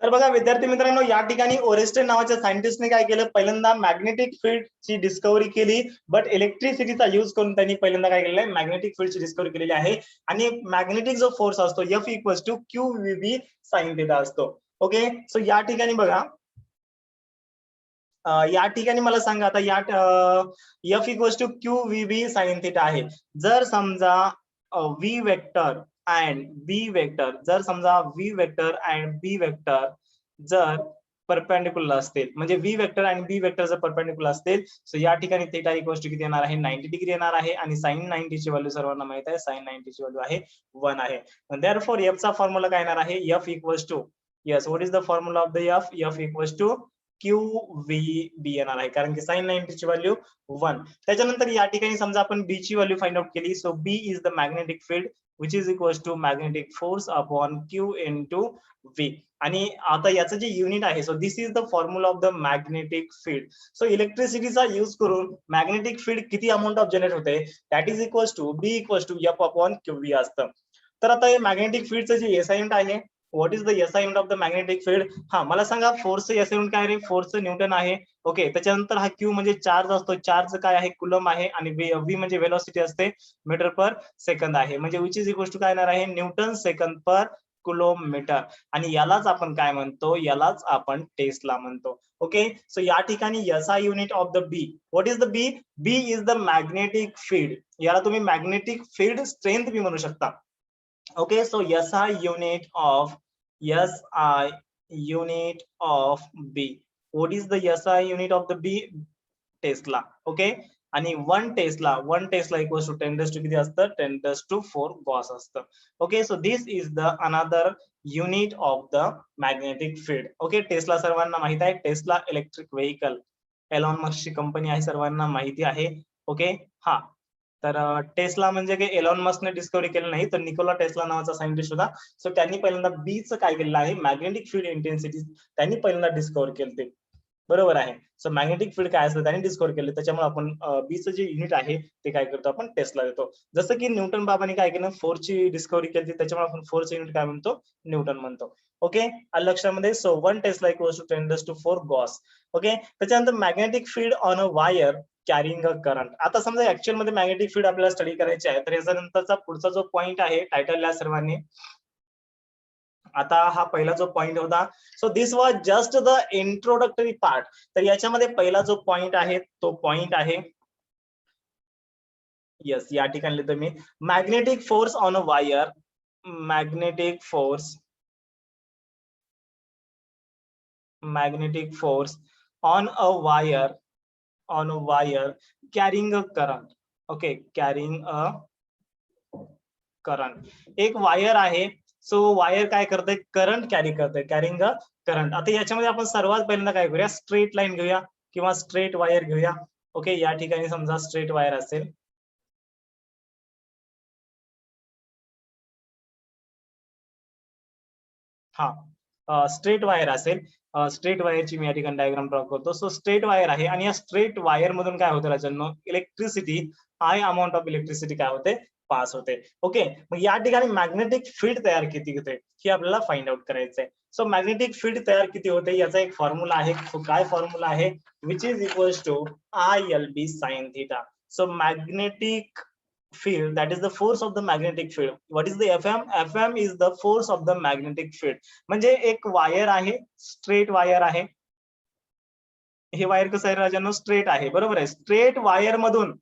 तर बघा विद्यार्थी मित्रांनो, या ठिकाणी ओरेस्टेन नावाच्या सायंटिस्टने काय केलं, पहिल्यांदा मॅग्नेटिक फील्डची डिस्कव्हरी केली, बट इलेक्ट्रिसिटीचा यूज करून त्यांनी पहिल्यांदा काय केलेलं आहे, मॅग्नेटिक फील्डची डिस्कव्हरी केलेली आहे. आणि मॅग्नेटिक जो फोर्स असतो F equals to QVB sine theta असतो. ओके, सो या ठिकाणी बघा, या ठिकाणी मला सांगा आता, या F equals to QVB sine theta आहे. जर समजा V vector and B vector, जर समजा V vector and B vector जर परपेंडिक्युलर असतील, म्हणजे V वेक्टर आणि बी वेक्टर जर परपेंडिक्युलर असतील, सो या ठिकाणी थीटा इक्वल्स टू किती येणार आहे, 90 डिग्री येणार आहे. आणि साइन 90 ची व्हॅल्यू सर्वांना माहित आहे, साइन 90 ची व्हॅल्यू आहे 1 आहे. देअरफॉर F चा फॉर्म्युला काय येणार आहे, F equals to, yes, what is the formula of the F, F equals to QVB येणार आहे, कारण की साइन 90 ची व्हॅल्यू 1. त्याच्यानंतर या ठिकाणी समजा आपण B ची व्हॅल्यू फाइंड आउट केली, so B is the magnetic field which is equals to magnetic force upon Q into V. आणि आता याचं जे युनिट आहे, so this is the formula of the magnetic field. So इलेक्ट्रिसिटीचा use करून magnetic field किती amount of generate होते, that is equals to B equals to F upon QV असतं. तर आता हे मॅग्नेटिक फील्डचं जे एसआय युनिट आहे, what is the SI unit of the magnetic field, हा मला सांगा. फोर्सचं एसआय युनिट काय आहे, फोर्सचं न्यूटन आहे. ओके, त्याच्यानंतर हा Q म्हणजे चार्ज असतो, चार्ज काय आहे, कुलम आहे. आणि V म्हणजे वेलोसिटी असते, मीटर पर सेकंद आहे, म्हणजे विच इज इक्वल टू काय येणार आहे, न्यूटन सेकंद पर किलोमीटर. आणि यालाच आपण काय म्हणतो, यालाच आपण टेस्ला म्हणतो. ओके, सो या ठिकाणी SI unit of the B, what is the B, B is the magnetic field. याला तुम्ही मॅग्नेटिक फील्ड स्ट्रेंथ बी म्हणू शकता. Okay, so SI unit of B. What is the SI unit of the B? Tesla. Okay, आणि 1 Tesla equals to 10 to किती असतं, 10 to 4 gauss असतं. Okay, so this is the another unit of the magnetic field. Okay, Tesla सर्वांना माहित आहे, Tesla electric vehicle, Elon मस्कची company आहे, सर्वांना माहिती आहे. ओके, हा, तर टेस्ला म्हणजे काही एलॉन मस्कने डिस्कव्हरी केलं नाही, तर निकोला टेस्ला नावाचा सायंटिस्ट होता. सो त्यांनी पहिल्यांदा बीचं काय केलेलं आहे, मॅग्नेटिक फील्ड इंटेन्सिटी त्यांनी पहिल्यांदा डिस्कव्हर केलं, ते बरोबर आहे. सो मॅग्नेटिक फील्ड काय असतं त्यांनी डिस्कव्हर केलं, त्याच्यामुळे आपण बीचं जे युनिट आहे ते काय करतो, आपण टेस्ला देतो. जसं की न्यूटन बाबांनी काय केलं, फोर्सची डिस्कव्हरी केली, त्याच्यामुळे आपण फोर्सचं युनिट काय म्हणतो, न्यूटन म्हणतो. ओके, लक्षामध्ये. So 1 Tesla equals to 10 to 4 gauss. Okay, त्याच्यानंतर magnetic field on a wire carrying a current. आता समजा ऍक्च्युअल मध्ये मॅग्नेटिक फील्ड आपल्याला स्टडी करायची आहे, तर याचा नंतरचा पुढचा जो पॉइंट आहे, टायटल लिहा सर्वांनी. आता हा पहिला जो पॉइंट होता, so this was just the introductory part. तर याच्यामध्ये पहिला जो पॉइंट आहे, तो पॉइंट आहे, यस, या ठिकाणी लिहितो मी, magnetic force on a wire, magnetic force on a wire carrying a current. Okay, carrying a current. एक वायर आहे, सो वायर काय करते, करंट कॅरी करते, कॅरिंग अ करंट. आता याच्यामध्ये आपण सर्वात पहिल्यांदा काय करूया, स्ट्रेट लाईन घेऊया किंवा स्ट्रेट वायर घेऊया. ओके, या ठिकाणी समजा स्ट्रेट वायर असेल, हा स्ट्रेट वायर असेल, स्ट्रेट वायरची मी या ठिकाणी डायग्राम ड्रॉ करतो. सो स्ट्रेट वायर आहे, आणि या स्ट्रेट वायर मधून काय होतं राजांनो, electricity, high amount of electricity काय होते, पास होते. ओके, मग या ठिकाणी मॅग्नेटिक फील्ड तयार किती होते हे आपल्याला फाइंड आउट करायचंय. सो मॅग्नेटिक फील्ड तयार किती होते याचा एक फॉर्म्युला आहे. तो काय फॉर्म्युला आहे, which is equals to ILB sine theta. So magnetic field, that is the force of the magnetic field. What is the FM? FM is the force of the magnetic field. म्हणजे एक wire आहे, straight wire आहे, हे wire कसं आहे राजांनो, straight आहे, बरोबर आहे. स्ट्रेट वायर मधून,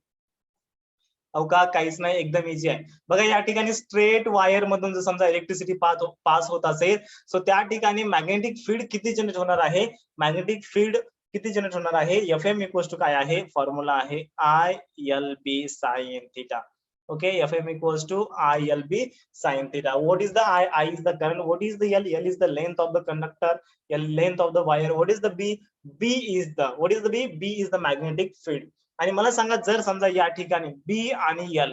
अवका काहीच नाही, एकदम इझी आहे. बघा या ठिकाणी स्ट्रेट वायर मधून जर समजा इलेक्ट्रिसिटी पास होत असेल, सो त्या ठिकाणी मॅग्नेटिक फील्ड किती जनरेट होणार आहे, मॅग्नेटिक फील्ड किती जनरेट होणार आहे, FM इक्वल्स टू काय आहे, फॉर्म्युला आहे ILB sine theta. Okay, FM equals to ILB sin theta. What is the I is the current. What is the L is the length of the conductor, length of the wire. What is the B is the, what is the B is the magnetic field. आणि मला सांगा, जर समजा या ठिकाणी B आणि L,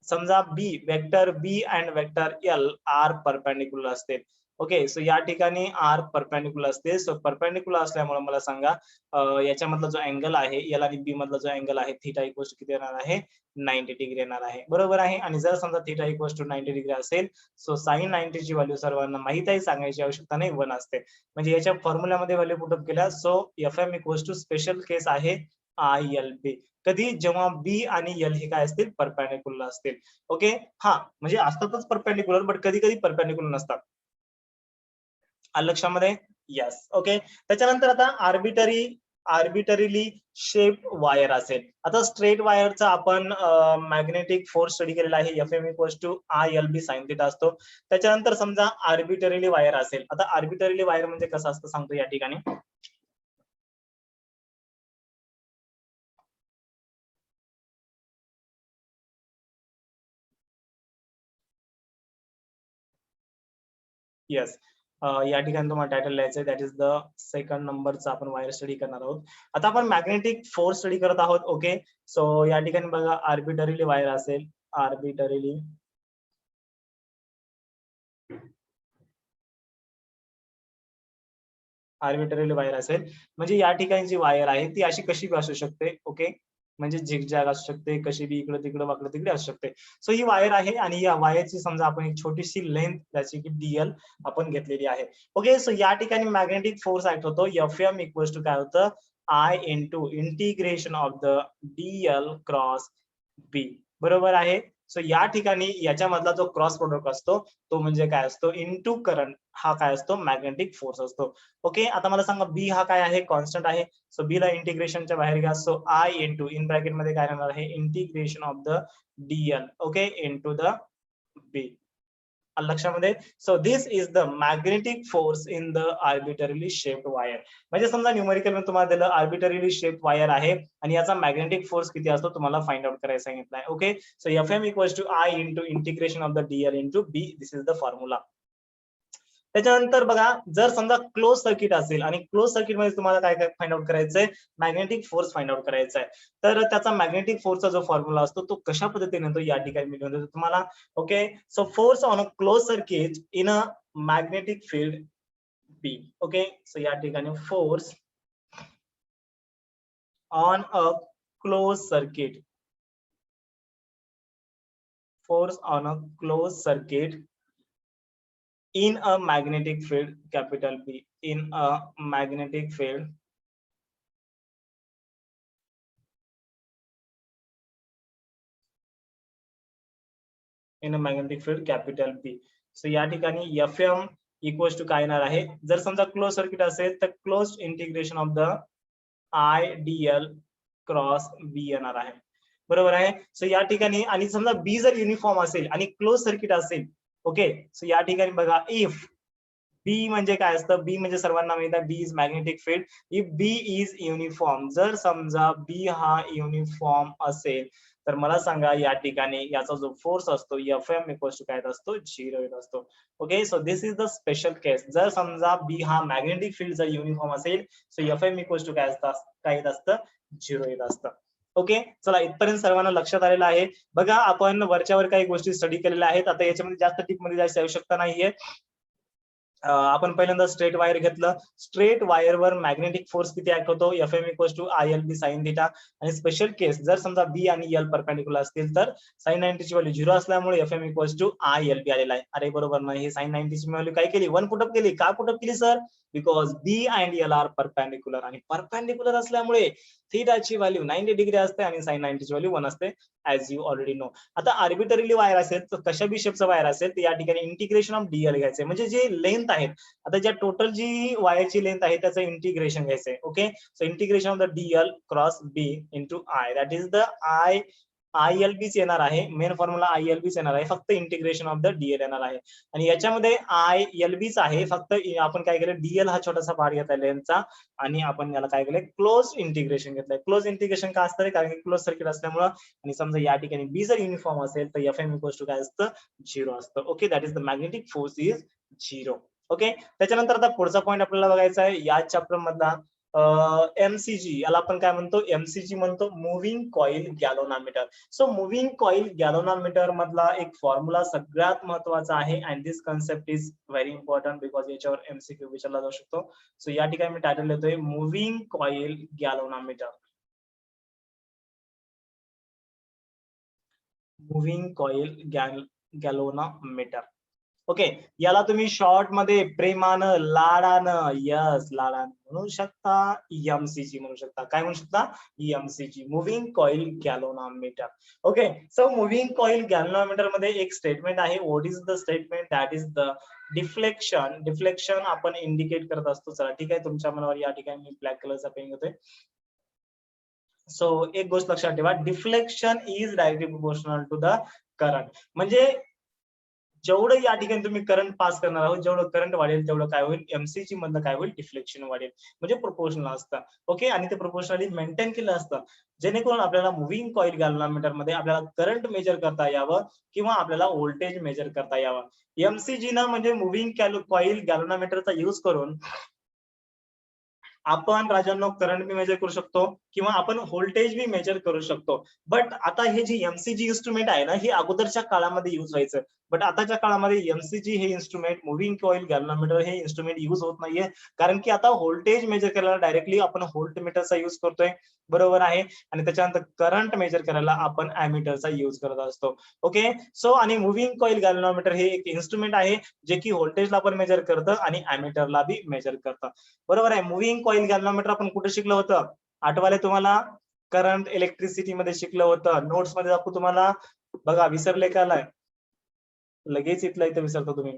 समजा B vector B and vector L are perpendicular असतील, ओके, सो या ठिकाणी आर परपेंडिक्युलर असते. सो परपेंडिक्युलर असल्यामुळे मला सांगा याच्यामधला जो अँगल आहे एल आणि बी मधला जो अँगल आहे थीटा इक्वल्स टू किती येणार आहे 90 डिग्री येणार आहे. बरोबर आहे. आणि जर समजा थीटा इक्वल्स टू 90 डिग्री असेल सो साइन 90 ची व्हॅल्यू सर्वांना माहित आहे, सांगायची आवश्यकता नाही, 1 असते. म्हणजे याच्या फॉर्म्युल्यामध्ये व्हॅल्यू पुटअप केल्या so F M equals to special case आहे आय एल बी. कधी जेव्हा बी आणि एल हे काय असतील परपेंडिक्युलर असतील. ओके, हा म्हणजे असतातच परपेंडिक्युलर बट कधी कधी परपेंडिक्युलर नसतात. लक्षामध्ये यस. ओके, त्याच्यानंतर आता आर्बिटरीली शेप वायर असेल. आता स्ट्रेट वायरचा आपण मॅग्नेटिक फोर्स स्टडी केलेला आहे F M equals to I L B sine theta असतो. त्याच्यानंतर समजा आर्बिटरीली वायर असेल. आता आर्बिटरीली वायर म्हणजे कसं असतं सांगतो या ठिकाणी. येस, या ठिकाणी तुम्हाला टायटल लिहायचं आहे, दॅट इज द सेकंड नंबरचा आपण वायर स्टडी करणार आहोत. आता आपण मॅग्नेटिक फोर्स स्टडी करत आहोत. ओके, सो या ठिकाणी बघा आर्बिटरीली वायर असेल, आर्बिटरीली वायर असेल म्हणजे या ठिकाणी जी वायर आहे ती अशी कशी असू शकते. ओके, म्हणजे झिगझॅग असू शकते, कशी बी इकडे तिकडे वाकडे तिकडे असू शकते. सो ही वायर आहे आणि या वायरची समजा आपण एक छोटीशी लेंथ त्याची की डीएल आपण घेतलेली आहे. ओके, सो या ठिकाणी मॅग्नेटिक फोर्स ऍक्ट होतो एफ एम इक्वल्स टू काय होतं I into integration of the DL cross B. बरोबर आहे. सो या ठिकाणी याच्यामधला जो क्रॉस प्रोडक्ट असतो तो म्हणजे काय असतो इनटू करंट, हा काय असतो मॅग्नेटिक फोर्स असतो. ओके, आता मला सांगा बी हा काय आहे कॉन्स्टंट आहे. सो बी ला इंटिग्रेशनच्या बाहेर घ्या. So I into in bracket मध्ये काय राहणार आहे integration of the DL okay into the B. लक्षामध्ये. So this is the magnetic force in the arbitrarily shaped wire. म्हणजे समजा न्यूमेरिकल मध्ये तुम्हाला दिलं आर्बिटरीली शेप्ड वायर आहे आणि याचा मॅग्नेटिक फोर्स किती असतो तुम्हाला फाइंड आउट करायला सांगितलं आहे. Okay, so F M equals to I into integration of the DL into B. This is the formula. त्याच्यानंतर बघा जर समजा क्लोज सर्किट असेल आणि क्लोज सर्किट मध्ये तुम्हाला काय काय फाइंड आउट करायचंय मॅग्नेटिक फोर्स फाइंड आउट करायचा आहे. तर त्याचा मॅग्नेटिक फोर्सचा जो फॉर्म्युला असतो तो कशा पद्धतीने येतो या ठिकाणी मी लिहून देतो तुम्हाला. Okay, so force on a close circuit in a magnetic field B. Okay, so या ठिकाणी force on a close circuit, force on a close circuit in a magnetic field capital B, in a magnetic field in a magnetic field capital B. So या ठिकाणी FM equals to काय येणार आहे जर समजा close circuit असेल तर close integration of the IDL cross B येणार आहे. बरोबर आहे. सो या ठिकाणी आणि समजा बी जर युनिफॉर्म असेल आणि क्लोज सर्किट असेल. ओके, सो या ठिकाणी बघा इफ बी म्हणजे काय असतं बी म्हणजे सर्वांना माहित आहे B is magnetic field. If B is uniform, जर समजा बी हा युनिफॉर्म असेल तर मला सांगा या ठिकाणी याचा जो फोर्स असतो एफ एम इक्वल्स टू काय असतो 0 येत असतो. Okay, so this is the special case. जर समजा बी हा मॅग्नेटिक फील्ड जर युनिफॉर्म असेल so F M equals to काय येत असतं 0 येत असतं. ओके, चला इथपर्यंत सर्वांना लक्षात आलेलं आहे. बघा आपण वरच्यावर काही गोष्टी स्टडी केलेल्या आहेत. आता याच्यामध्ये जास्त टीप मध्ये जायची आवश्यकता नाहीये. आपण पहिल्यांदा स्ट्रेट वायर घेतलं. स्ट्रेट वायरवर मॅग्नेटिक फोर्स किती ऍक्ट होतो F M equals to I L B sine theta. आणि स्पेशल केस जर समजा बी आणि एल परपेंडिक्युलर असतील तर साइन 90 ची व्हॅल्यू 0 असल्यामुळे F M equals to I L B आलेला आहे. अरे बरोबर नाही, हे साइन 90 ची व्हॅल्यू काय केली 1 पुटअप केली. का पुटअप केली sir because B and L are perpendicular आणि परपेंडिक्युलर असल्यामुळे थीटाची व्हॅल्यू 90 डिग्री असते आणि साइन 90 ची व्हॅल्यू 1 असते ऍज यू ऑलरेडी नो. आता आर्बिटरीली वायर असेल तर कशा बी शेपचा वायर असेल तर या ठिकाणी इंटिग्रेशन ऑफ डीएल घ्यायचे म्हणजे जे लेंथ आहेत आता ज्या टोटल जी वायरची लेंथ आहे त्याचं इंटिग्रेशन घ्यायचंय. Okay, so integration of the DL cross B into I that is the I L बीच येणार आहे. मेन फॉर्म्युला आय एल बीच येणार आहे, फक्त इंटिग्रेशन ऑफ द डीएल येणार आहे. आणि याच्यामध्ये आय एल बीच आहे, फक्त आपण काय केलं डीएल हा छोटासा पार्ट घेतलाय लेंथचा आणि आपण याला काय केलंय क्लोज इंटिग्रेशन घेतलंय. क्लोज इंटिग्रेशन का असतं कारण की क्लोज सर्किट असल्यामुळे आणि समजा या ठिकाणी बी जर युनिफॉर्म असेल तर एफ एम इक्वल्स टू काय असतं 0 असतं. Okay, that is the magnetic force is 0. Okay, त्याच्यानंतर आता पुढचा पॉईंट आपल्याला बघायचा आहे या चॅप्टर मधला एमसीजी, याला आपण काय म्हणतो, एमसीजी म्हणतो, moving coil galvanometer. So moving coil galvanometer मधला एक फॉर्म्युला सगळ्यात महत्वाचा आहे, and this concept is very important because याच्यावर एमसीक्यू विचारला जाऊ शकतो. सो या ठिकाणी मी टायटल देतोय moving coil galvanometer. Moving coil galvanometer. Okay, याला तुम्ही शॉर्ट मध्ये प्रेमानं, लाडानं, यस लाडानं म्हणू शकता, एमसीजी म्हणू शकता. काय म्हणू शकता, MCG, moving coil galvanometer. Okay, so moving coil galvanometer मध्ये एक स्टेटमेंट आहे. What is the statement? That is the deflection. Deflection आपण इंडिकेट करत असतो. चला ठीक आहे, तुमच्या मनावर या ठिकाणी मी ब्लॅक कलरचा पेन घेतोय. सो एक गोष्ट लक्षात ठेवा, deflection is directly proportional to the current. म्हणजे जेवढं या ठिकाणी तुम्ही करंट पास करणार आहोत, जेवढं करंट वाढेल तेवढं काय होईल, एमसीजी मधलं काय होईल, डिफ्लेक्शन वाढेल. म्हणजे प्रोपोर्शनल असतं. ओके, आणि ते प्रोपोर्शनली मेंटेन केलं असतं, जेणेकरून आपल्याला मुव्हिंग कॉइल गॅल्व्हनोमीटर मध्ये आपल्याला करंट मेजर करता यावं किंवा आपल्याला व्होल्टेज मेजर करता यावं. एमसीजी ना म्हणजे मुव्हिंग कॉइल गॅल्व्हनोमीटरचा यूज करून आपण राजांनो करंट बी मेजर करू शकतो किंवा आपण व्होल्टेज बी मेजर करू शकतो. बट आता हे जे एमसीजी इन्स्ट्रुमेंट आहे ना, हे अगोदरच्या काळामध्ये युज व्हायचं, बट आताच्या काळामध्ये एमसीजी हे इन्स्ट्रुमेंट, मुव्हिंग कॉइल गॅल्व्हनोमीटर हे इन्स्ट्रुमेंट युज होत नाहीये, कारण की आता व्होल्टेज मेजर करायला डायरेक्टली आपण व्होल्टमीटरचा युज करतोय, बरोबर आहे, आणि त्याच्यानंतर करंट मेजर करायला आपण अॅमीटरचा युज करत असतो. ओके, सो आणि मुव्हिंग कॉइल गॅल्व्हनोमीटर हे एक इन्स्ट्रुमेंट आहे जे की व्होल्टेजला पण मेजर करतं आणि अॅमीटरला बी मेजर करतं, बरोबर आहे. मुव्हिंग कॉइल गॅल्व्हनोमीटर आपण कुठे शिकलं होतं, आठवले तुम्हाला, करंट इलेक्ट्रिसिटी मध्ये शिकलं होतं. नोट्स मध्ये दाखवू तुम्हाला, बघा विसरले का, लगेच इथलं इथं विसरतो तुम्ही.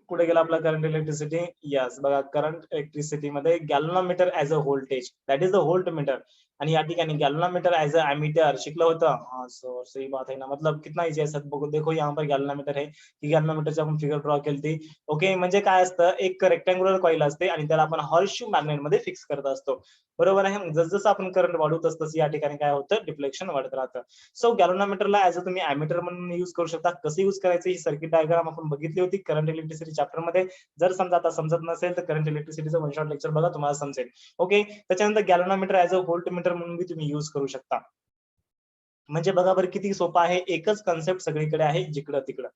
कुठे गेला आपला करंट इलेक्ट्रिसिटी, यस बघा, करंट इलेक्ट्रिसिटी मध्ये galvanometer as a voltage, that is the voltmeter, आणि या ठिकाणी गॅल्व्हनोमीटर ऍज अ एमीटर शिकलं होतं. हाँ सर सही बात है ना, मतलब कितना इजी है सर. देखो यहाँ पर गॅल्व्हनोमीटर है, की गॅल्व्हनोमीटरची आपण फिगर ड्रॉ केली. ओके, म्हणजे काय असतं, एक रेक्टँग्युलर कॉइल असते आणि त्याला आपण हॉर्सशू मॅग्नेट मध्ये फिक्स करत असतो, बरोबर आहे. जसं आपण करंट वाढवू तसं या ठिकाणी काय होतं, डिफ्लेक्शन वाढत राहतं. सो गॅल्व्हनोमीटरला ऍज अ तुम्ही एमीटर म्हणून युज करू शकता. कसं युज करायचं ही सर्किट डायग्राम आपण बघितली होती करंट इलेक्ट्रिसिटी चॅप्टर मध्ये. जर समजा आता समजत नसेल तर करंट इलेक्ट्रिसिटीचं वन शॉट लेक्चर बघा, तुम्हाला समजेल. ओके, त्याच्यानंतर गॅल्व्हनोमीटर ऍज अ व्होल्टमीटर म्हणून बी तुम्ही युज करू शकता. म्हणजे बघा बरं किती सोपं आहे, एकच कन्सेप्ट सगळीकडे आहे, जिकडं तिकडं.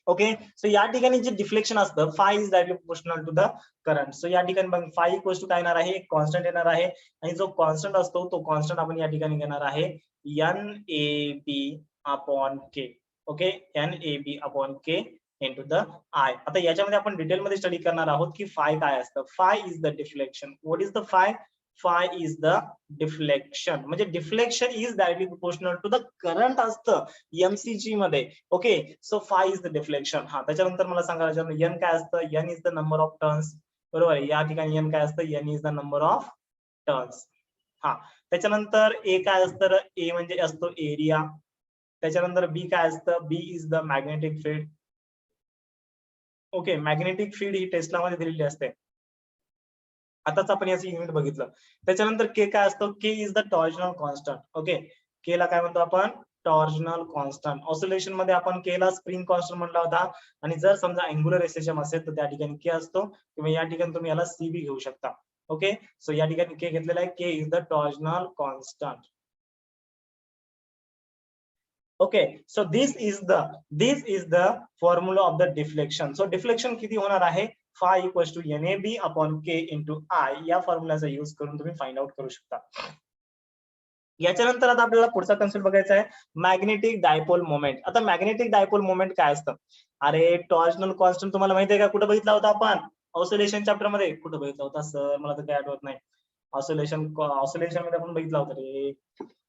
ओके, सो या ठिकाणी जे डिफ्लेक्शन असतं, phi is directly proportional to the current. So या ठिकाणी बघ, फाय इक्वल्स टू काय येणार आहे, कॉन्स्टंट येणार आहे, आणि जो कॉन्स्टंट असतो तो कॉन्स्टंट आपण या ठिकाणी घेणार आहे NAB upon K. Okay, NAB upon K into the I. आता याच्यामध्ये आपण डिटेलमध्ये स्टडी करणार आहोत की फाय काय असतं. Phi is the deflection. What is the phi? Phi is the deflection. म्हणजे deflection is directly proportional to the current असतं एमसीजी मध्ये. Okay, so phi is the deflection. हा, त्याच्यानंतर मला सांगा एन काय असतं. N is the number of turns, बरोबर आहे. या ठिकाणी एन काय असतं, N is the number of turns. हा, त्याच्यानंतर ए काय असतं, ए म्हणजे असतो एरिया. त्याच्यानंतर बी काय असतं, B is the magnetic field. Okay, magnetic field ही टेस्ला मध्ये दिलेली असते. आताच आपण याचं युनिट बघितलं. त्याच्यानंतर के काय असतो, K is the torsional constant. Okay, K ला काय म्हणतो आपण, टॉर्जनल कॉन्स्टंट. ऑसिलेशन मध्ये आपण के ला स्प्रिंग कॉन्स्टंट म्हटला होता, आणि जर समजा अँग्युलर एक्सिलेशन असेल तर त्या ठिकाणी के असतो, किंवा या ठिकाणी तुम्ही याला सी बी घेऊ शकता. ओके, सो या ठिकाणी के घेतलेला आहे, K is the torsional constant. Okay, so this is the formula of the deflection. So deflection किती होणार आहे, phi equals to NAB upon K into I. या फॉर्म्युलाचा यूज करून तुम्ही फाइंड आउट करू शकता. याच्यानंतर आता आपल्याला पुढचा कन्सेप्ट बघायचा आहे, मॅग्नेटिक डायपोल मोमेंट. आता मॅग्नेटिक डायपोल मोमेंट काय असतं, अरे टॉर्जनल कॉन्स्टंट तुम्हाला माहिती आहे का, कुठे बघितला होता आपण, ऑसिलेशन चॅप्टर मध्ये. कुठे बघितला होता सर, मला तर काही आठवत नाही. ऑसिलेशन मध्ये आपण बघितला होता रे.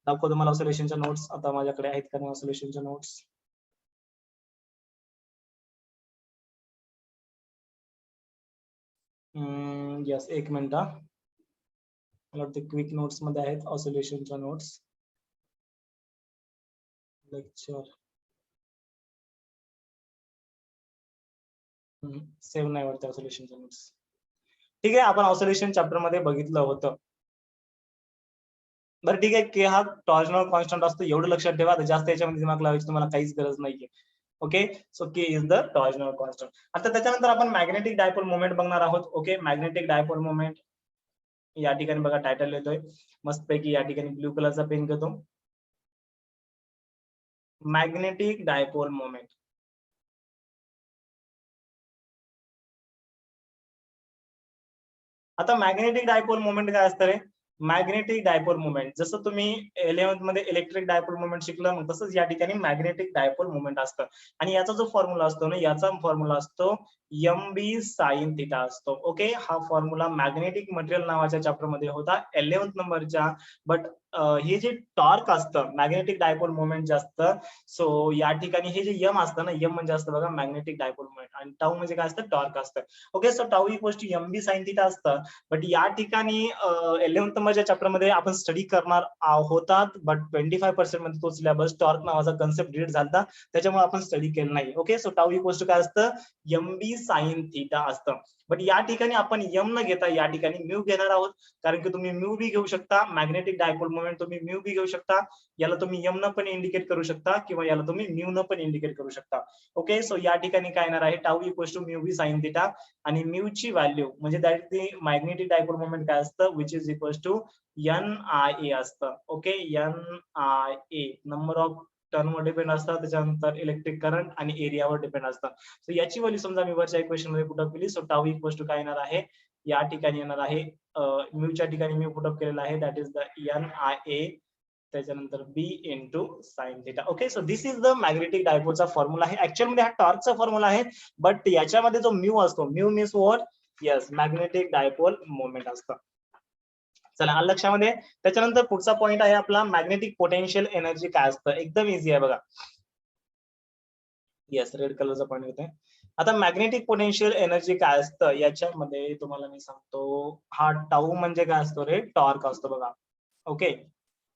दाखवतो तुम्हाला ऑसिलेशनच्या नोट्स, आता माझ्याकडे आहेत का नाही ऑसिलेशनच्या नोट्स. यस, एक मिनिट. मला वाटतं क्विक नोट्स मध्ये आहेत ऑसिलेशनच्या नोट्स. लेक्चर सेव्ह नाही वाटतं ऑसिलेशनच्या नोट्स. ठीक आहे, आपण ऑसिलेशन चॅप्टर मध्ये बघितलं होतं. बरं ठीक आहे, के हा टॉर्जनल कॉन्स्टंट असतो, एवढं लक्षात ठेवा. जास्त याच्यामध्ये दिमाग लावायची तुम्हाला काहीच गरज नाहीये. Okay, so K is the torsional constant. आता त्याच्यानंतर आपण मॅग्नेटिक डायपोल मोमेंट बघणार आहोत. ओके, मॅग्नेटिक डायपोल मोमेंट या ठिकाणी बघा टायटल येतोय मस्तपैकी. या ठिकाणी ब्लू कलरचा पेन घेतो. Magnetic dipole moment. आता मॅग्नेटिक डायपोल मोमेंट काय असतं रे? मॅग्नेटिक डायपोल मोमेंट जसं तुम्ही 11th मध्ये इलेक्ट्रिक डायपोल मोमेंट शिकलं मग तसंच या ठिकाणी मॅग्नेटिक डायपोल मोमेंट असतं. आणि याचा जो फॉर्म्युला असतो ना, याचा फॉर्म्युला असतो एम बी साइन थिटा असतो. ओके, हा फॉर्म्युला मॅग्नेटिक मटेरियल नावाच्या चॅप्टर मध्ये होता 11th नंबरच्या. बट हे जे टॉर्क असतं मॅग्नेटिक डायपोल मोमेंट जे असतं, सो या ठिकाणी हे जे यम असतं ना, यम म्हणजे असतं बघा मॅग्नेटिक डायपोल मोमेंट आणि टाऊ म्हणजे काय असतं? टॉर्क असतं. Okay, so tau equal to M B sine theta असतं. बट या ठिकाणी 11th नंबरच्या चॅप्टर मध्ये आपण स्टडी करणार होतात, बट 25% मध्ये तो सिलेबस टॉर्क नावाचा कन्सेप्ट डिलीट झाला, त्याच्यामुळे आपण स्टडी केलं नाही. Okay, so tau equal to काय असतं? एम बी साइन थिटा असतं. बट या ठिकाणी आपण एम न घेता या ठिकाणी म्यू घेणार आहोत, कारण की तुम्ही म्यू बी घेऊ शकता. मॅग्नेटिक डायपोल मोमेंट तुम्ही म्यू बी घेऊ शकता. याला तुम्ही एम न पण इंडिकेट करू शकता किंवा याला तुम्ही म्यू न पण इंडिकेट करू शकता. ओके, सो या ठिकाणी काय येणार आहे? Tau equal to mu B sine theta आणि म्यू ची व्हॅल्यू म्हणजे that the magnetic dipole moment काय असतं? Which is equal to N I A असतं. Okay, N I A number of टर्नवर डिपेंड असतात, त्याच्यानंतर इलेक्ट्रिक करंट आणि एरियावर डिपेंड असतात. सो याची व्हॅल्यू समजा मी वरच्या इक्वेशन मध्ये पुट अप केली, सो टाऊ इक्वल टू काय येणार आहे? या ठिकाणी येणार आहे म्यूच्या ठिकाणी मी पुट अप केलेला आहे, that is the N I A त्याच्यानंतर B into sine theta. Okay, so this is the magnetic डायपोलचा फॉर्म्युला आहे. ऍक्च्युअल मध्ये हा टॉर्कचा फॉर्म्युला आहे, बट याच्यामध्ये जो म्यू असतो, mu means what? Yes, magnetic dipole moment असतं. चला आलं लक्षामध्ये. त्याच्यानंतर पुढचा पॉइंट आहे आपला मॅग्नेटिक पोटेन्शियल एनर्जी काय असतं. एकदम इझी आहे बघा. येस, रेड कलरचा पॉइंट घेतोय. आता मॅग्नेटिक पोटेन्शियल एनर्जी काय असतं याच्यामध्ये तुम्हाला मी सांगतो. हा टाऊ म्हणजे काय असतो रे? टॉर्क असतो बघा. ओके,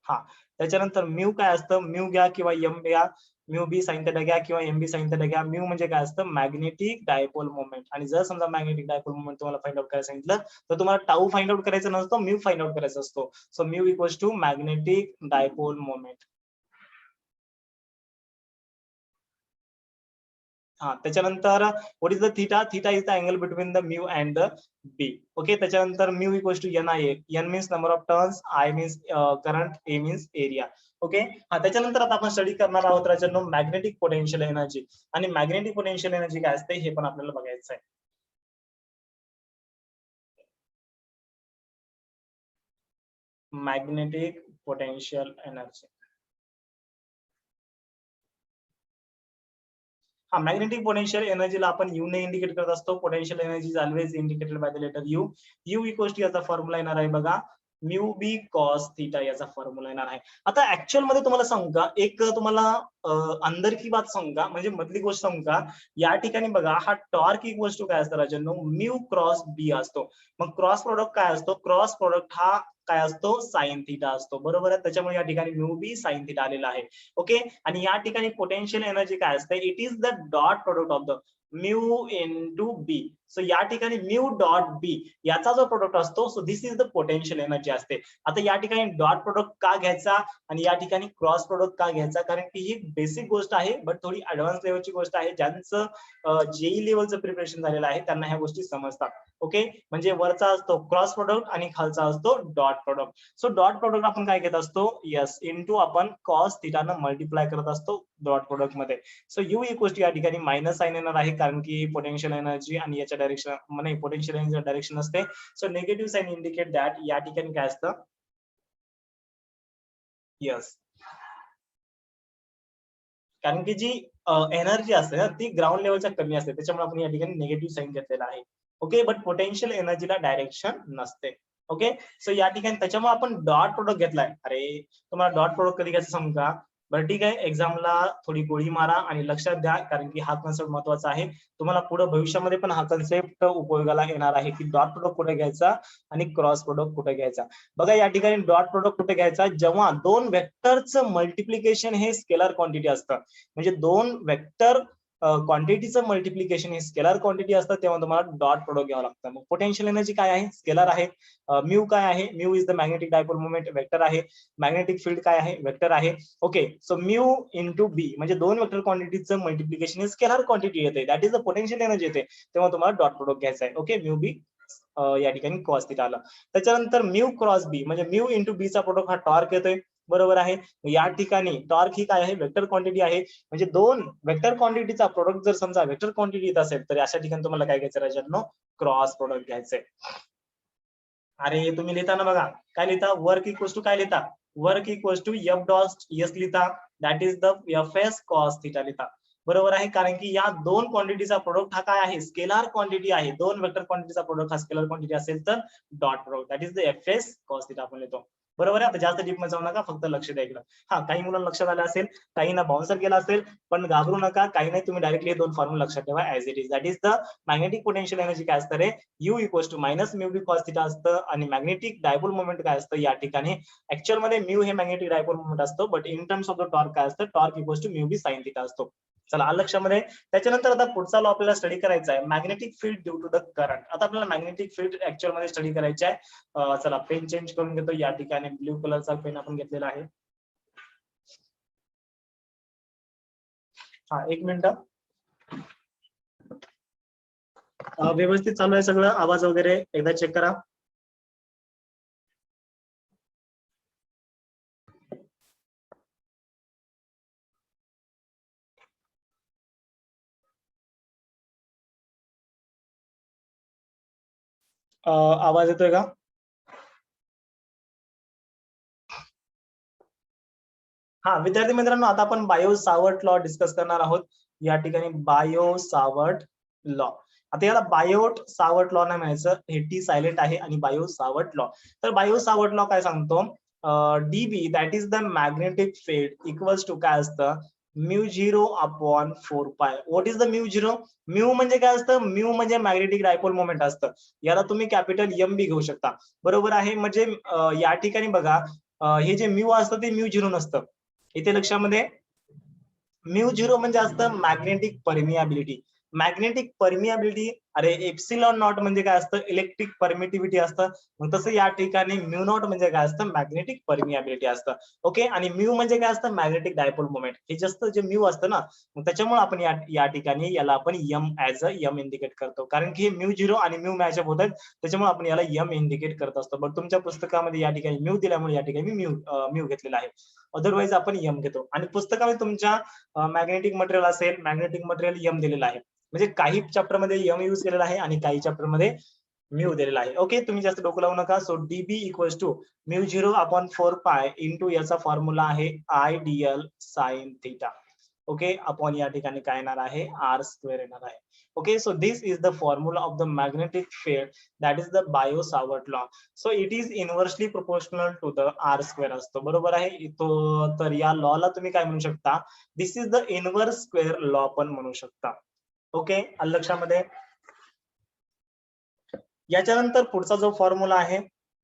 हा. त्याच्यानंतर म्यू काय असतं? म्यू घ्या किंवा एम घ्या, म्यू बी साइन थिटा घ्या किंवा एम बी साइन थिटा घ्या. म्यू म्हणजे काय असतं? Magnetic dipole moment. आणि जर समजा मॅग्नेटिक डायपोल मोमेंट तुम्हाला फाइंड आउट करायला सांगितलं तर तुम्हाला टाऊ फाइंड आउट करायचा नसतो, म्यू फाइंड आउट करायचा असतो. So mu equals to magnetic dipole moment. हा, त्याच्यानंतर what is the theta? Theta is the angle between the mu and the B. Okay, त्याच्यानंतर mu equals to N I A. N means number of turns, I means current, A means area. Okay, हा. त्याच्यानंतर आता आपण study करणार आहोत राजांनो magnetic potential energy. आणि magnetic potential energy काय असते हे पण आपल्याला बघायचं आहे. Magnetic potential energy. हा, मॅग्नेटिक पोटेन्शियल एनर्जीला आपण यू ने इंडिकेट करत असतो. Potential energy is always indicated by the letter U. U equals to याचा फॉर्म्युला येणार आहे बघा, म्यू बी कॉस थिटा याचा फॉर्म्युला येणार आहे. आता ऍक्च्युअल मध्ये तुम्हाला सांगू का, एक तुम्हाला अंदर की बात सांगू का, म्हणजे मधली गोष्ट सांगू का. या ठिकाणी बघा हा टॉर्क इक्वल्स टू काय असतं राजांनो? म्यू क्रॉस बी असतो. मग क्रॉस प्रोडक्ट काय असतो? क्रॉस प्रोडक्ट हा काय असतो? साइन थिटा असतो. बरोबर आहे, त्याच्यामुळे या ठिकाणी म्यू बी साइन थिटा आलेला आहे. ओके, आणि या ठिकाणी पोटेन्शियल एनर्जी काय असते? It is the dot product of the mu into B. So या ठिकाणी म्यू डॉट बी याचा जो प्रोडक्ट असतो, so this is the potential energy असते. आता या ठिकाणी डॉट प्रोडक्ट का घ्यायचा आणि या ठिकाणी क्रॉस प्रोडक्ट का घ्यायचा? कारण की ही बेसिक गोष्ट आहे, बट थोडी ऍडव्हान्स लेवलची गोष्ट आहे. ज्यांचं जेई लेवलचं प्रिपरेशन झालेलं आहे त्यांना ह्या गोष्टी समजतात. ओके, म्हणजे वरचा असतो क्रॉस प्रोडक्ट आणि खालचा असतो dot product. So dot product आपण काय घेत असतो? यस, इंटू आपण कॉस थिटानं मल्टिप्लाय करत असतो डॉट प्रोडक्ट मध्ये. सो यू इक्वल्स टू या ठिकाणी मायनस साइन येणार आहे, कारण की पोटेन्शियल एनर्जी आणि याच्या डायरेक्शन नाही, पोटेन्शियल एनर्जी डायरेक्शन असते. So negative sign indicate that या ठिकाणी काय असतं? यस, कारण की जी एनर्जी असते ना ती ग्राउंड लेवलच्या कमी असते, त्याच्यामुळे आपण या ठिकाणी निगेटिव्ह साइन घेतलेला आहे. ओके, बट पोटेन्शियल एनर्जीला डायरेक्शन नसते. ओके, सो या ठिकाणी त्याच्यामुळे आपण डॉट प्रोडक्ट घेतलाय. अरे, तुम्हाला डॉट प्रोडक्ट कधी घ्यायचं सांगू का? बरं ठीक आहे, एक्झामला थोडी गोळी मारा आणि लक्षात द्या, कारण की हा कन्सेप्ट महत्वाचा आहे. तुम्हाला पुढे भविष्यामध्ये पण हा कन्सेप्ट उपयोगाला येणार आहे की डॉट प्रोडक्ट कुठे घ्यायचा आणि क्रॉस प्रोडक्ट कुठे घ्यायचा. बघा या ठिकाणी डॉट प्रोडक्ट कुठे घ्यायचा? जेव्हा दोन वेक्टरचं मल्टिप्लिकेशन हे स्केलर क्वांटिटी असतं. म्हणजे दोन वेक्टर क्वांटिटीचं मल्टिप्लिकेशन हे स्केलर क्वांटिटी असतं तेव्हा तुम्हाला डॉट प्रोडक्ट घ्यावं लागतं. मग पोटेन्शियल एनर्जी काय आहे? स्केलर आहे. म्यू काय आहे? Mu is the magnetic dipole moment, vector आहे. मॅग्नेटिक फील्ड काय आहे? वेक्टर आहे. ओके, सो म्यू इंटू बी म्हणजे दोन वेक्टर क्वांटिटीचं मल्टिप्लिकेशन हे स्केलर क्वांटिटी येते, that is the potential energy येते, तेव्हा तुम्हाला डॉट प्रोडक्ट घ्यायचा आहे. ओके, म्यू बी या ठिकाणी कॉस थिटा आला. त्याच्यानंतर म्यू क्रॉस बी म्हणजे म्यू इंटू बी चा प्रोडक्ट हा टॉर्क येतोय, बरोबर आहे. या ठिकाणी टॉर्क ही काय आहे? वेक्टर क्वांटिटी आहे. म्हणजे दोन वेक्टर क्वांटिटीचा प्रोडक्ट जर समजा वेक्टर क्वांटिटी येत असेल तर अशा ठिकाणी तुम्हाला काय घ्यायचं राजांनो? क्रॉस प्रोडक्ट घ्यायचंय. अरे तुम्ही लिहिताना बघा काय लिहिता? वर्क इक्वल्स टू काय लिहिता? Work equals to F dot S लिहिता, that is the F S cos theta लिहिता, बरोबर आहे. कारण की या दोन क्वांटिटीचा प्रोडक्ट हा काय आहे? स्केलर क्वांटिटी आहे. दोन वेक्टर क्वांटिटीचा प्रोडक्ट हा स्केलर क्वांटिटी असेल तर dot product, that is the F S cos theta आपण लिहितो, बरोबर आहे. आता जास्त डीप मध्ये जाऊ नका, फक्त लक्ष द्या इकडं. हा, काही मुलांना लक्षात आलं असेल, काही ना बाउन्सर केला असेल, पण घाबरू नका, काही नाही, तुम्ही डायरेक्टली हे दोन फॉर्म्युला लक्षात ठेवा as it is. That is the magnetic potential energy काय असतं रे? U equals to minus mu B cos theta असतं. आणि मॅग्नेटिक डायपोल मोमेंट काय असतं या ठिकाणी? ऍक्च्युअल मध्ये म्यू हे मॅग्नेटिक डायपोल मोमेंट असतो, but in terms of the torque काय असतं? Torque equals to mu B sine theta असतो. चला आलं लक्षामध्ये. त्याच्यानंतर आता पुढचा लॉ आपल्याला स्टडी करायचा आहे, magnetic field due to the current. आता आपल्याला मॅग्नेटिक फील्ड ऍक्च्युअल मध्ये स्टडी करायचे आहे. चला पेन चेंज करून घेतो. या ठिकाणी ब्ल्यू कलरचा पेन आपण घेतलेला आहे. हा, एक मिनिट. व्यवस्थित चालू आहे सगळं? आवाज वगैरे एकदा चेक करा. आवाज येतोय का? हा, विद्यार्थी मित्रांनो, आता आपण बायो सावर्ट लॉ डिस्कस करणार आहोत. या ठिकाणी बायो सावर्ट लॉ. आता याला बायोट सावर्ट लॉ नाही म्हणायचं, हे टी सायलेंट आहे, आणि बायो सावर्ट लॉ. तर बायो सावर्ट लॉ काय सांगतो? DB that is the magnetic field equals to काय असतं? Mu zero upon 4 pi. What is the mu zero? Mu म्हणजे काय असतं? म्यू म्हणजे मॅग्नेटिक डायपोल मोमेंट असतं. याला तुम्ही कॅपिटल एम बी घेऊ शकता, बरोबर आहे. म्हणजे या ठिकाणी बघा, हे जे म्यू असतं ते म्यू झिरो नसतं. इथे लक्षामध्ये म्यू झिरो म्हणजे असतं मॅग्नेटिक परमियाबिलिटी. मॅग्नेटिक परमियाबिलिटी, अरे एप्सिलॉन नॉट म्हणजे काय असतं? इलेक्ट्रिक परमिटिव्हिटी असतं. मग तसं या ठिकाणी म्यू नॉट म्हणजे काय असतं? मॅग्नेटिक परमियाबिलिटी असतं. ओके, आणि म्यू म्हणजे काय असतं? Magnetic dipole moment. हे जास्त जे म्यू असतं ना, मग त्याच्यामुळे आपण या ठिकाणी याला आपण M as a M indicate करतो, कारण की म्यू झिरो आणि म्यू मॅचअप होत आहेत, त्याच्यामुळे आपण याला एम इंडिकेट करत असतो. बट तुमच्या पुस्तकामध्ये या ठिकाणी म्यू दिल्यामुळे या ठिकाणी मी म्यू घेतलेला आहे. अदरवाईज आपण एम घेतो. आणि पुस्तकामध्ये तुमच्या मॅग्नेटिक मटेरियल असेल, मॅग्नेटिक मटेरियल एम दिलेलं आहे. म्हणजे काही चॅप्टर मध्ये एम यूज केलेला आहे आणि काही चॅप्टर मध्ये म्यू दिलेला आहे. ओके, तुम्ही जास्त डोकं लावू नका. So DB equals to mu zero upon 4 pi into याचा फॉर्म्युला आहे I D L sine theta. Okay, upon या ठिकाणी काय येणार आहे? आर स्क्वेअर येणार आहे. Okay, so this is the formula of the magnetic field, that is the Biot Savart law. So it is inversely proportional to the R square असतो, बरोबर आहे. तो तर या लॉला तुम्ही काय म्हणू शकता? This is the inverse square law पण म्हणू शकता. ओके, लक्षामध्ये. याच्यानंतर पुढचा जो फॉर्म्युला आहे,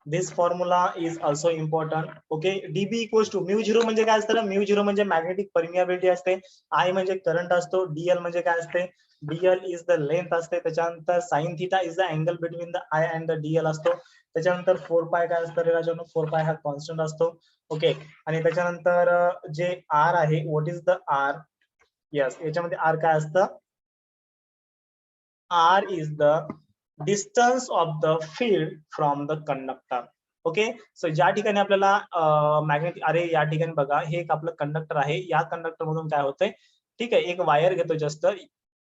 this formula is also important. Okay, DB equals to mu zero म्हणजे काय असतं? म्यू झिरो म्हणजे मॅग्नेटिक परमियाबिलिटी असते. आय म्हणजे करंट असतो. डीएल म्हणजे काय असते? डीएल इज द लेंथ असते. त्याच्यानंतर sine theta is the angle between the I and the DL असतो. त्याच्यानंतर 4 पाय काय असतं रे राजानो? 4 पाय हा कॉन्स्टंट असतो. ओके, आणि त्याच्यानंतर जे आर आहे, what is the R? Yes, याच्यामध्ये आर काय असतं? R is the distance of the field from the conductor. Okay, so ज्या ठिकाणी आपल्याला मॅग्नेटिक, अरे या ठिकाणी बघा, हे एक आपलं कंडक्टर आहे. या कंडक्टर मधून काय होतंय? ठीक आहे, एक वायर घेतो जस्ट,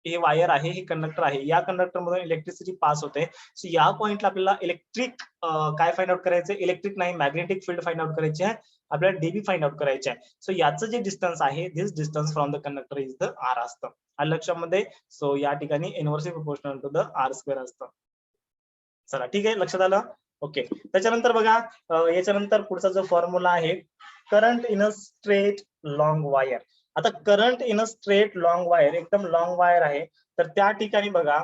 हे वायर आहे, हे कंडक्टर आहे. या कंडक्टर मधून इलेक्ट्रिसिटी पास होते. सो या पॉइंटला आपल्याला इलेक्ट्रिक काय फाइंड आउट करायचं? इलेक्ट्रिक नाही, मॅग्नेटिक फील्ड फाइंड आउट करायचे आहे. आपल्याला डीबी फाइंड आउट करायचे आहे. सो याचं जे डिस्टन्स आहे, this distance from the conductor is the R असतं. लक्षामध्ये. सो या ठिकाणी inversely proportional to the R square असतं. चला, ठीक आहे, लक्षात आलं. ओके, त्याच्यानंतर बघा, याच्यानंतर पुढचा जो फॉर्म्युला आहे, current in a straight long wire. आता current in a straight long wire, एकदम लॉंग वायर आहे, तर त्या ठिकाणी बघा,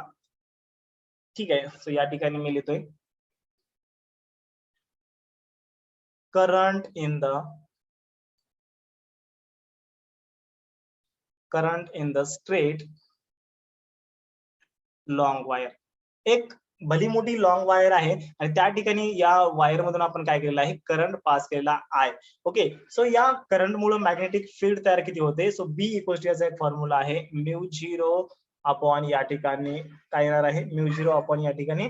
ठीक आहे. सो या ठिकाणी मी लिहितोय current in the straight long wire, एक भली मोठी लॉंग वायर आहे आणि त्या ठिकाणी या वायर मधून आपण काय केलेलं आहे, करंट पास केलेला आहे. ओके, सो या करंट मुळे मॅग्नेटिक फील्ड तयार किती होते, सो बी इक्वल्स टू याचा एक फॉर्म्युला आहे म्यू झिरो अपॉन या ठिकाणी काय येणार आहे, म्यू झिरो अपॉन या ठिकाणी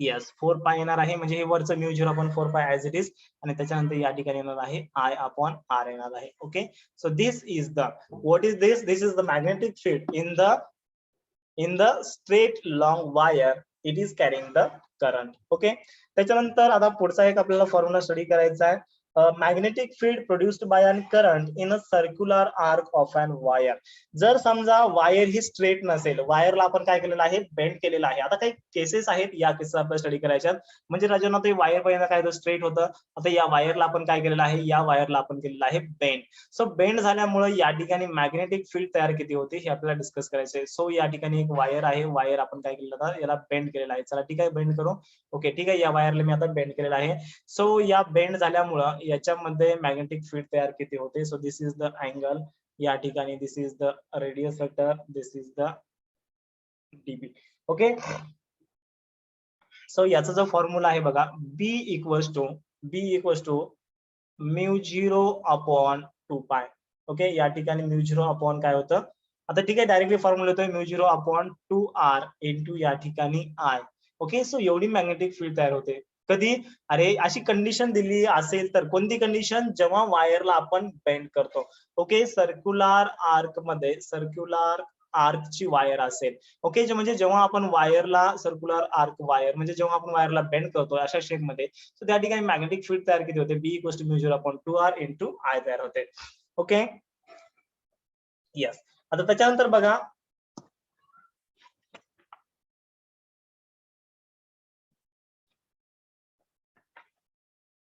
येस 4 पाय येणार आहे, म्हणजे हे वरचं म्यू झिरो अपॉन 4 पाय ऍज इट इज आणि त्याच्यानंतर या ठिकाणी येणार आहे आय अपॉन आर येणार आहे. Okay, so this is the what is this, this is the magnetic field in the straight long wire it is carrying the current. Okay, त्याच्यानंतर आता पुढचा एक आपल्याला फॉर्म्युला स्टडी करायचा आहे, magnetic field produced by an current in a circular arc of an wire. जर समजा wire ही straight नसेल, वायरला आपण काय केलेलं आहे, बेंड केलेलं आहे. आता काही केसेस आहेत, या केसेस आपल्याला स्टडी करायच्या, म्हणजे राजांना ते वायर पहिल्यांदा काय होतं, स्ट्रेट होतं. आता या वायरला आपण काय केलेलं आहे, या वायरला आपण केलेलं आहे बेंड. सो बेंड झाल्यामुळे या ठिकाणी मॅग्नेटिक फील्ड तयार किती होते हे आपल्याला डिस्कस करायचं आहे. सो या ठिकाणी एक वायर आहे, वायर आपण काय केलेलं होतं, याला बेंड केलेला आहे. चला ठीक आहे, बेंड करू. ओके ठीक आहे, या वायरला मी आता बेंड केलेला आहे. सो या बेंड झाल्यामुळे याच्यामध्ये मॅग्नेटिक फील्ड तयार किती होते, so this is the angle, या ठिकाणी this is the radius vector, this is the DB. Okay, so याचा जो फॉर्म्युला आहे बघा, B equals to mu zero upon 2 pi. Okay, या ठिकाणी म्यू झिरो अपॉन काय होतं, आता ठीक आहे डायरेक्टली फॉर्म्युला येतोय mu zero upon 2r into या ठिकाणी आय. ओके, सो एवढी मॅग्नेटिक फील्ड तयार होते. कधी, अरे अशी कंडिशन दिली असेल तर, कोणती कंडिशन, जेव्हा वायरला आपण बेंड करतो. ओके, सर्क्युलर आर्कची वायर असेल. ओके, म्हणजे जेव्हा आपण वायरला सर्क्युलर आर्क वायर, म्हणजे जेव्हा आपण वायरला बेंड करतो अशा शेप मध्ये, तर त्या ठिकाणी मॅग्नेटिक फील्ड तयार किती होते, B equals to mu zero upon 2r into I तयार होते. Okay, yes. आता त्याच्यानंतर बघा,